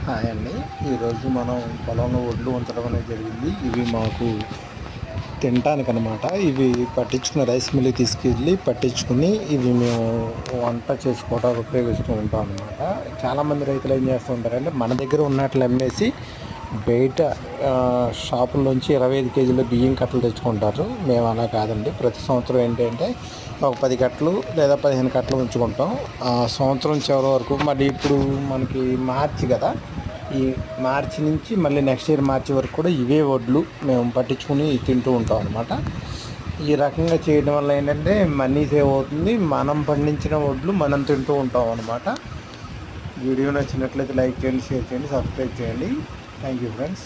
Hi అండి. ఈరోజు మనం పొలంలో వడ్లు ఉంచడం అనేది జరిగింది. ఇవి మాకు తినటానికి అనమాట. ఇవి పట్టించుకుని రైస్ మిల్కి తీసుకెళ్ళి పట్టించుకుని ఇవి మేము వంట చేసుకోవడానికి ఉపయోగిస్తూ ఉంటాం అనమాట. చాలామంది రైతులు ఏం చేస్తూ ఉంటారంటే మన దగ్గర ఉన్నట్లు అమ్మేసి బయట షాపుల్లోంచి 25 కేజీల బియ్యం కట్టలు తెచ్చుకుంటారు. మేము అలా కాదండి. ప్రతి సంవత్సరం ఏంటంటే ఒక 10 కట్టలు లేదా 15 కట్టలు ఉంచుకుంటాం. సంవత్సరం చివరి వరకు మళ్ళీ ఇప్పుడు మనకి మార్చి కదా, ఈ మార్చి నుంచి మళ్ళీ నెక్స్ట్ ఇయర్ మార్చి వరకు కూడా ఇవే వడ్లు మేము పట్టించుకుని తింటూ ఉంటాం అనమాట. ఈ రకంగా చేయడం వల్ల ఏంటంటే మనీ సేవ్ అవుతుంది. మనం పండించిన వడ్లు మనం తింటూ ఉంటాం అనమాట. వీడియో నచ్చినట్లయితే లైక్ చేయండి, షేర్ చేయండి, సబ్స్క్రైబ్ చేయండి. Thank you friends.